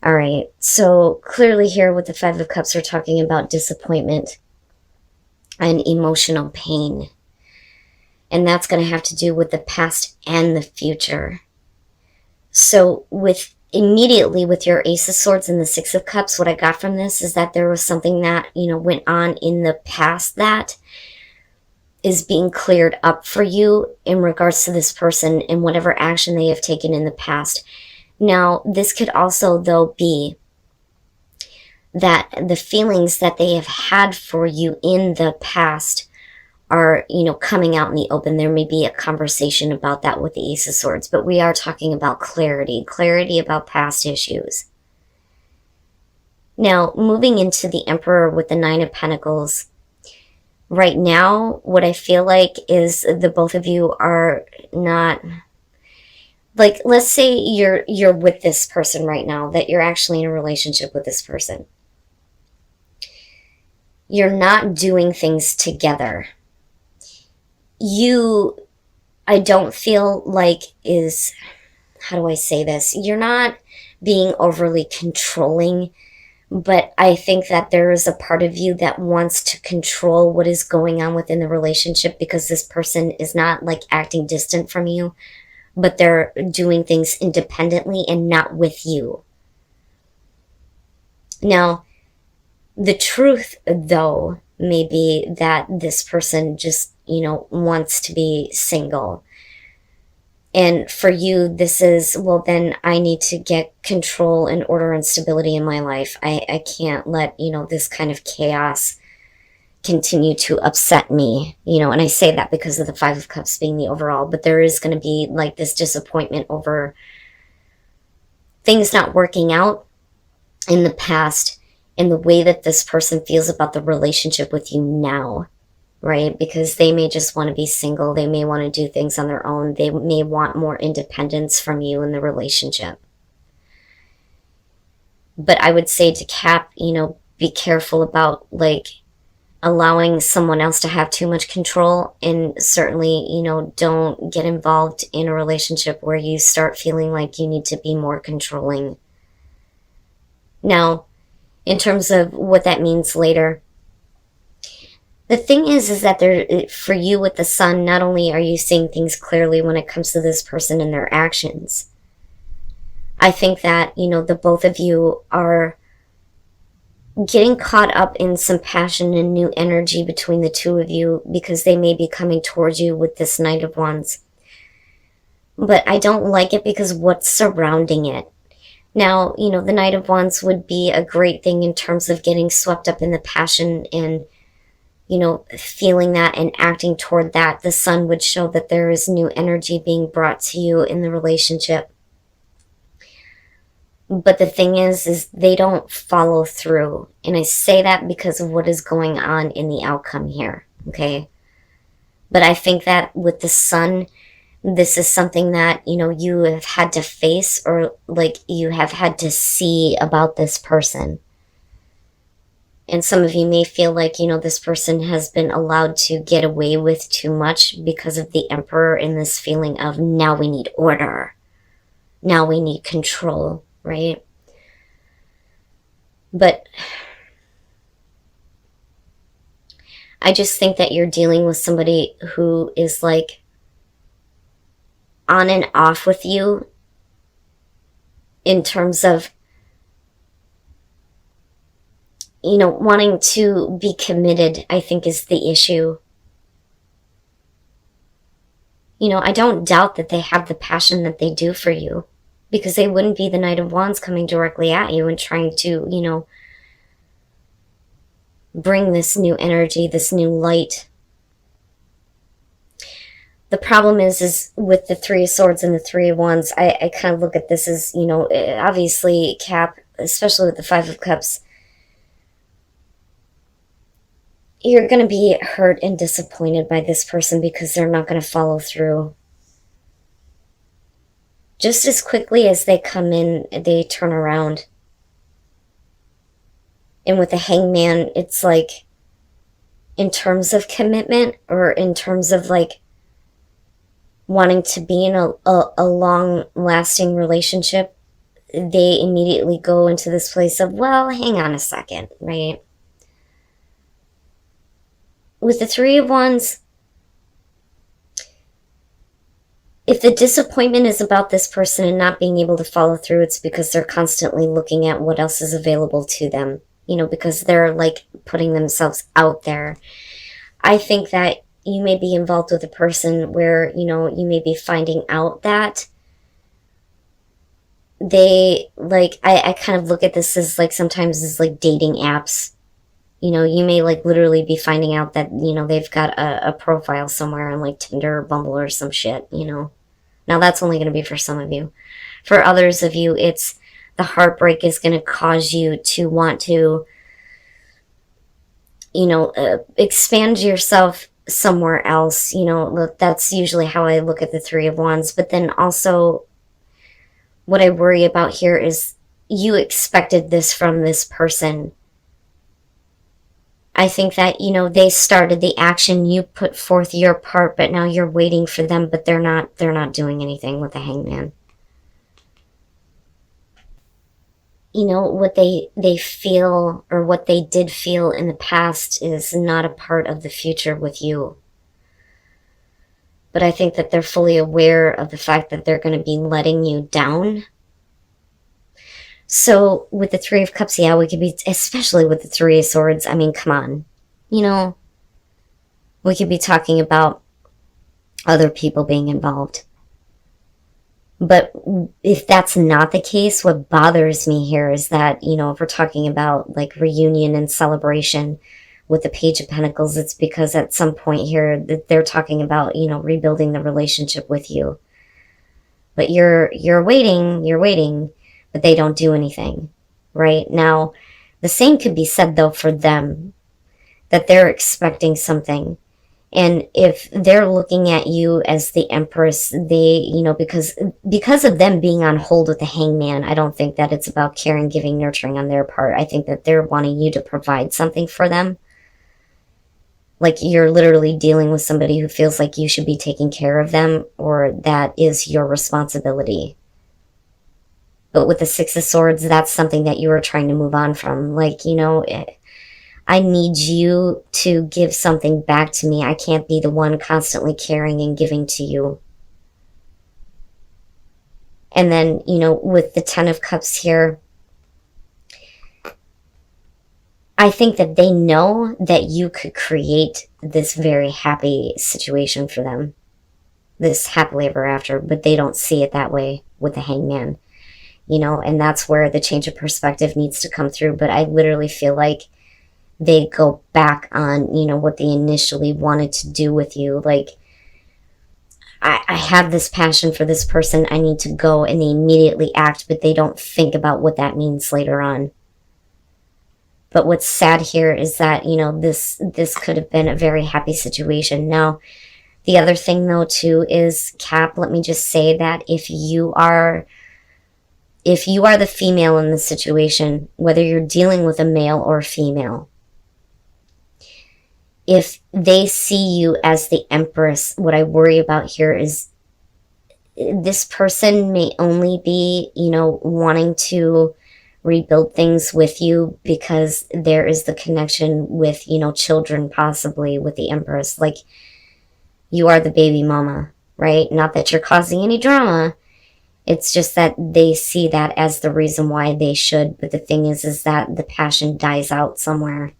All right, so clearly here with the Five of Cups, we're talking about disappointment and emotional pain. And that's going to have to do with the past and the future. So immediately with your Ace of Swords and the Six of Cups, what I got from this is that there was something that, went on in the past that is being cleared up for you in regards to this person and whatever action they have taken in the past. Now, this could also, though, be that the feelings that they have had for you in the past are, coming out in the open. There may be a conversation about that with the Ace of Swords, but we are talking about clarity about past issues. Now, moving into the Emperor with the Nine of Pentacles, right now, what I feel like is the both of you are not, like, let's say you're with this person right now, that you're actually in a relationship with this person. You're not doing things together. I don't feel like how do I say this? You're not being overly controlling, but I think that there is a part of you that wants to control what is going on within the relationship because this person is not like acting distant from you, but they're doing things independently and not with you. Now, the truth, though, may be that this person just, wants to be single. And for you, this is, well, then I need to get control and order and stability in my life. I can't let, this kind of chaos continue to upset me, and I say that because of the Five of Cups being the overall, but there is going to be like this disappointment over things not working out in the past and the way that this person feels about the relationship with you now, right? Because they may just want to be single. They may want to do things on their own. They may want more independence from you in the relationship. But I would say to Cap, be careful about like allowing someone else to have too much control, and certainly, don't get involved in a relationship where you start feeling like you need to be more controlling. Now, in terms of what that means later, the thing is that for you with the Sun, not only are you seeing things clearly when it comes to this person and their actions, I think that, the both of you are getting caught up in some passion and new energy between the two of you because they may be coming towards you with this Knight of Wands. But I don't like it because what's surrounding it. Now, the Knight of Wands would be a great thing in terms of getting swept up in the passion and, feeling that and acting toward that. The Sun would show that there is new energy being brought to you in the relationship. But the thing is they don't follow through. And I say that because of what is going on in the outcome here, okay? But I think that with the Sun, this is something that, you have had to face, or like you have had to see about this person. And some of you may feel like, this person has been allowed to get away with too much because of the Emperor and this feeling of now we need order. Now we need control, right? But I just think that you're dealing with somebody who is like on and off with you in terms of, wanting to be committed, I think is the issue. I don't doubt that they have the passion that they do for you, because they wouldn't be the Knight of Wands coming directly at you and trying to, bring this new energy, this new light. The problem is with the Three of Swords and the Three of Wands, I kind of look at this as, obviously Cap, especially with the Five of Cups, you're going to be hurt and disappointed by this person because they're not going to follow through. Just as quickly as they come in, they turn around. And with the Hangman, it's like, in terms of commitment, or in terms of like wanting to be in a long-lasting relationship, they immediately go into this place of, well, hang on a second, right? With the Three of Wands, if the disappointment is about this person and not being able to follow through, it's because they're constantly looking at what else is available to them, you know, because they're like putting themselves out there. I think that you may be involved with a person where, you know, you may be finding out that they, like, I kind of look at this as like sometimes as like dating apps. You know, you may like literally be finding out that, you know, they've got a profile somewhere on like Tinder or Bumble or some shit, you know. Now that's only going to be for some of you. For others of you, it's the heartbreak is going to cause you to want to, you know, expand yourself somewhere else. You know, look, that's usually how I look at the Three of Wands. But then also what I worry about here is you expected this from this person. I think that, you know, they started the action, you put forth your part, but now you're waiting for them, but they're not doing anything with the Hangman. You know, what they feel or what they did feel in the past is not a part of the future with you. But I think that they're fully aware of the fact that they're going to be letting you down. So with the Three of Cups, yeah, we could be, especially with the Three of Swords, I mean, come on. You know, we could be talking about other people being involved. But if that's not the case, what bothers me here is that, you know, if we're talking about like reunion and celebration with the Page of Pentacles, it's because at some point here that they're talking about, you know, rebuilding the relationship with you. But you're waiting, but they don't do anything, right? Now, the same could be said though for them, that they're expecting something. And if they're looking at you as the Empress, they, you know, because of them being on hold with the Hangman, I don't think that it's about caring, giving, nurturing on their part. I think that they're wanting you to provide something for them. Like you're literally dealing with somebody who feels like you should be taking care of them, or that is your responsibility. But with the Six of Swords, that's something that you are trying to move on from. Like, you know, I need you to give something back to me. I can't be the one constantly caring and giving to you. And then, you know, with the Ten of Cups here, I think that they know that you could create this very happy situation for them. This happily ever after, but they don't see it that way with the Hangman. You know, and that's where the change of perspective needs to come through. But I literally feel like they go back on, you know, what they initially wanted to do with you. Like, I have this passion for this person, I need to go, and they immediately act, but they don't think about what that means later on. But what's sad here is that, you know, this could have been a very happy situation. Now, the other thing though too is, Cap, let me just say that if you are the female in the situation, whether you're dealing with a male or a female, if they see you as the Empress, what I worry about here is this person may only be, you know, wanting to rebuild things with you because there is the connection with, you know, children, possibly with the Empress. Like, you are the baby mama, right? Not that you're causing any drama. It's just that they see that as the reason why they should. But the thing is that the passion dies out somewhere.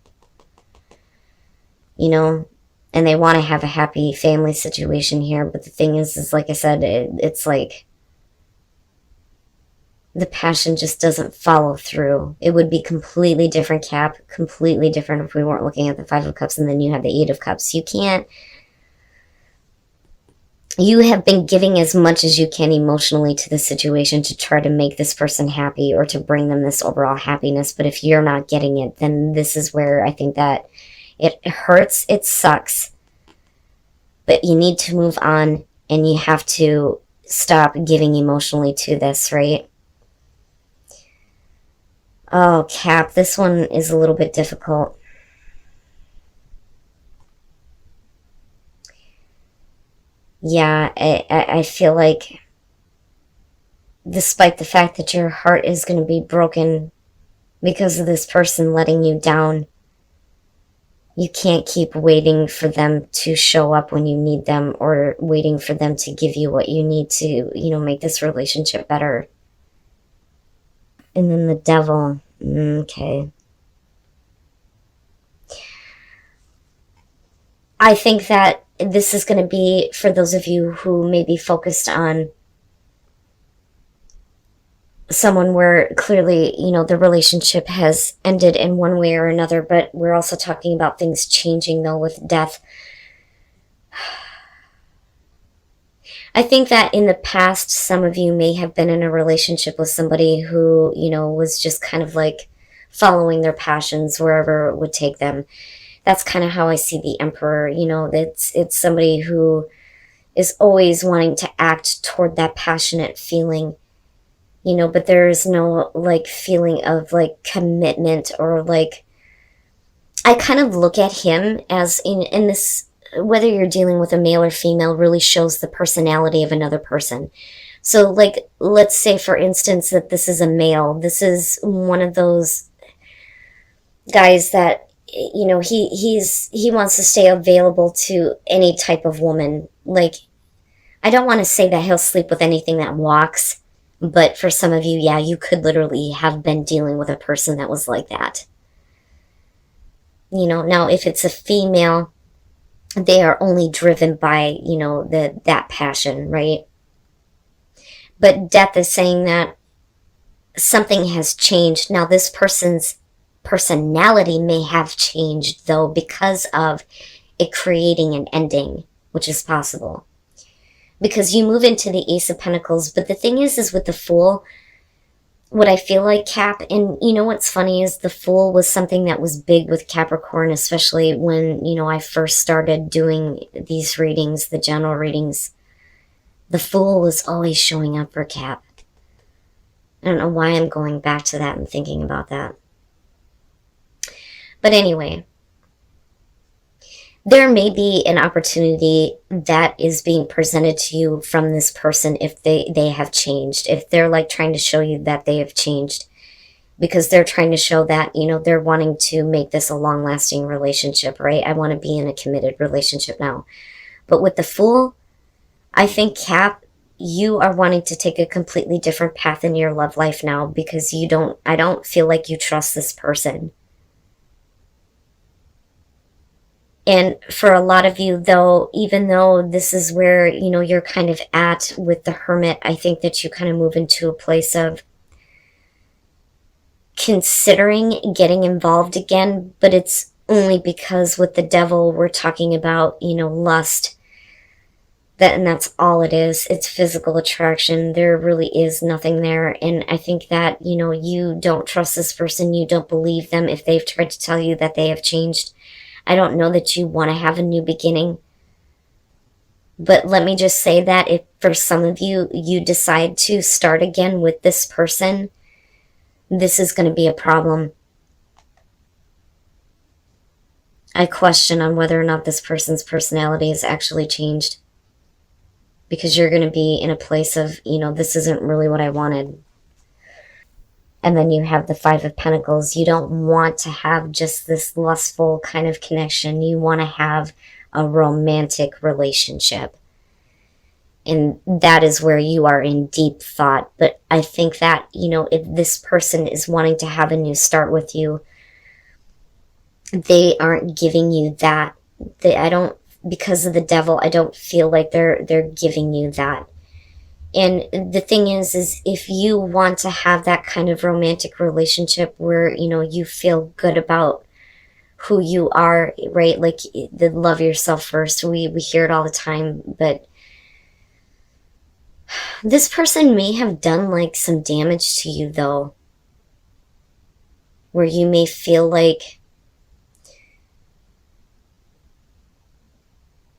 You know, and they want to have a happy family situation here. But the thing is like I said, it's like the passion just doesn't follow through. It would be completely different, Cap, completely different if we weren't looking at the Five of Cups and then you have the Eight of Cups. You have been giving as much as you can emotionally to the situation to try to make this person happy or to bring them this overall happiness. But if you're not getting it, then this is where I think that it hurts, it sucks, but you need to move on and you have to stop giving emotionally to this, right? Oh, Cap, this one is a little bit difficult. Yeah, I feel like despite the fact that your heart is going to be broken because of this person letting you down, you can't keep waiting for them to show up when you need them, or waiting for them to give you what you need to, make this relationship better. And then the devil. Okay. I think that this is going to be, for those of you who may be focused on someone where clearly, the relationship has ended in one way or another, but we're also talking about things changing, though, with death. I think that in the past, some of you may have been in a relationship with somebody who, was just kind of like following their passions wherever it would take them. That's kind of how I see the Emperor. It's somebody who is always wanting to act toward that passionate feeling, but there's no like feeling of like commitment, or like, I kind of look at him as in this, whether you're dealing with a male or female, really shows the personality of another person. So like, let's say for instance that this is a male. This is one of those guys that, he wants to stay available to any type of woman. Like, I don't want to say that he'll sleep with anything that walks, but for some of you, yeah, you could literally have been dealing with a person that was like that. Now if it's a female, they are only driven by, that passion, right? But death is saying that something has changed. Now this person's personality may have changed, though, because of it creating an ending, which is possible. Because you move into the Ace of Pentacles, but the thing is with the Fool, what I feel like, Cap, and what's funny is the Fool was something that was big with Capricorn, especially when, I first started doing these readings, the general readings. The Fool was always showing up for Cap. I don't know why I'm going back to that and thinking about that. But anyway, there may be an opportunity that is being presented to you from this person if they have changed. If they're like trying to show you that they have changed, because they're trying to show that, they're wanting to make this a long-lasting relationship, right? I want to be in a committed relationship now. But with the Fool, I think, Cap, you are wanting to take a completely different path in your love life now, because I don't feel like you trust this person. And for a lot of you, though, even though this is where, you're kind of at with the Hermit, I think that you kind of move into a place of considering getting involved again, but it's only because with the Devil, we're talking about, lust. And that's all it is. It's physical attraction. There really is nothing there. And I think that, you don't trust this person. You don't believe them if they've tried to tell you that they have changed. I don't know that you want to have a new beginning. But let me just say that if for some of you, you decide to start again with this person, this is going to be a problem. I question on whether or not this person's personality has actually changed. Because you're going to be in a place of, this isn't really what I wanted. And then you have the Five of Pentacles. You don't want to have just this lustful kind of connection. You want to have a romantic relationship. And that is where you are in deep thought. But I think that, if this person is wanting to have a new start with you, they aren't giving you that. Because of the Devil, I don't feel like they're giving you that. And the thing is if you want to have that kind of romantic relationship where, you feel good about who you are, right? Like, the love yourself first. We hear it all the time, but this person may have done like some damage to you, though, where you may feel like,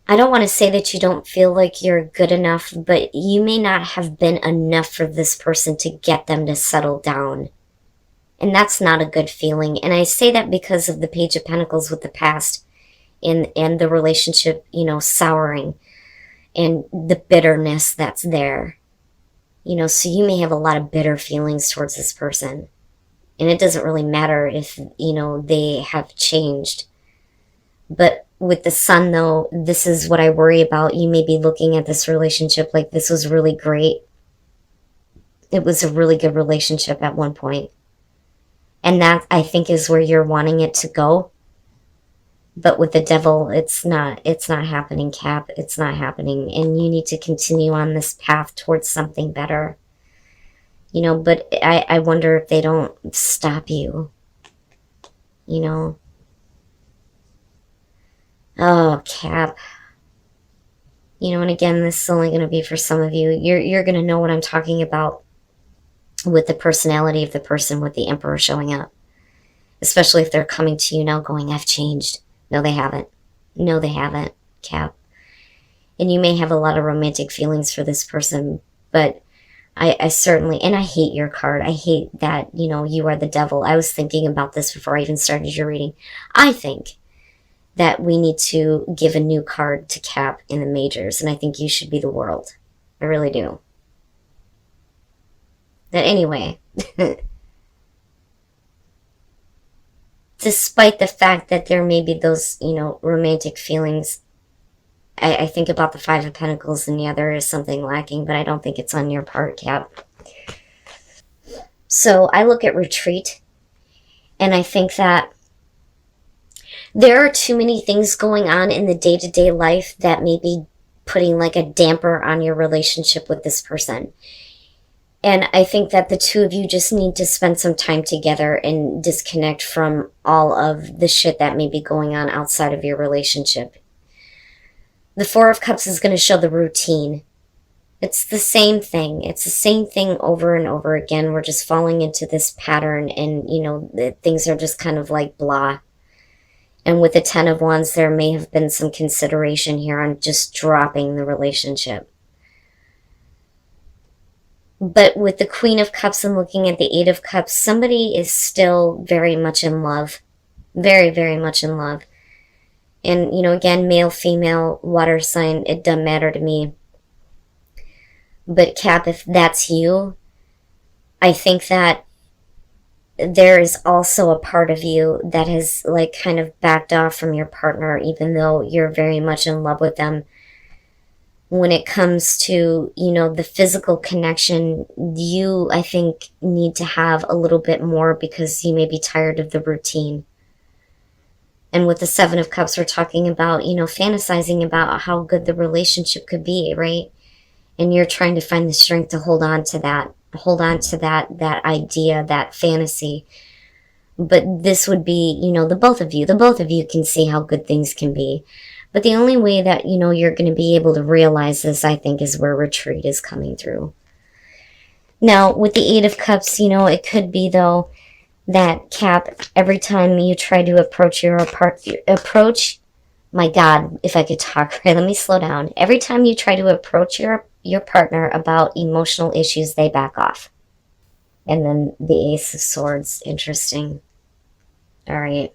I don't want to say that you don't feel like you're good enough, but you may not have been enough for this person to get them to settle down. And that's not a good feeling. And I say that because of the Page of Pentacles with the past and the relationship, souring and the bitterness that's there. You know, so you may have a lot of bitter feelings towards this person. And it doesn't really matter if, you know, they have changed. But with the sun, though, this is what I worry about. You may be looking at this relationship like this was really great. It was a really good relationship at one point. And that, I think, is where you're wanting it to go. But with the devil, it's not happening, Cap. It's not happening. And you need to continue on this path towards something better. You know, but I wonder if they don't stop you. You know. Oh, Cap. You know, and again, this is only going to be for some of you. You're going to know what I'm talking about with the personality of the person with the Emperor showing up. Especially if they're coming to you now going, I've changed. No, they haven't. No, they haven't, Cap. And you may have a lot of romantic feelings for this person, but I certainly, and I hate your card. I hate that, you know, you are the devil. I was thinking about this before I even started your reading. I think that we need to give a new card to Cap in the majors, and I think you should be the world. I really do. But anyway, despite the fact that there may be those, you know, romantic feelings, I think about the Five of Pentacles, and yeah, there is something lacking, but I don't think it's on your part, Cap. So I look at retreat, and I think that there are too many things going on in the day-to-day life that may be putting like a damper on your relationship with this person. And I think that the two of you just need to spend some time together and disconnect from all of the shit that may be going on outside of your relationship. The Four of Cups is going to show the routine. It's the same thing. It's the same thing over and over again. We're just falling into this pattern, and, you know, things are just kind of like blah. And with the Ten of Wands, there may have been some consideration here on just dropping the relationship. But with the Queen of Cups and looking at the Eight of Cups, somebody is still very much in love. Very, very much in love. And, you know, again, male, female, water sign, it doesn't matter to me. But Cap, if that's you, I think that there is also a part of you that has like kind of backed off from your partner, even though you're very much in love with them. When it comes to, you know, the physical connection, you, I think, need to have a little bit more because you may be tired of the routine. And with the Seven of Cups, we're talking about, you know, fantasizing about how good the relationship could be, right? And you're trying to find the strength to hold on to that idea, that fantasy. But this would be, you know, the both of you can see how good things can be. But the only way that, you know, you're going to be able to realize this, I think, is where retreat is coming through. Now, with the Eight of Cups, you know, it could be, though, that Cap, every time you try to approach my God, if I could talk, right, let me slow down. Every time you try to approach your partner about emotional issues, they back off. And then the Ace of Swords, interesting. All right.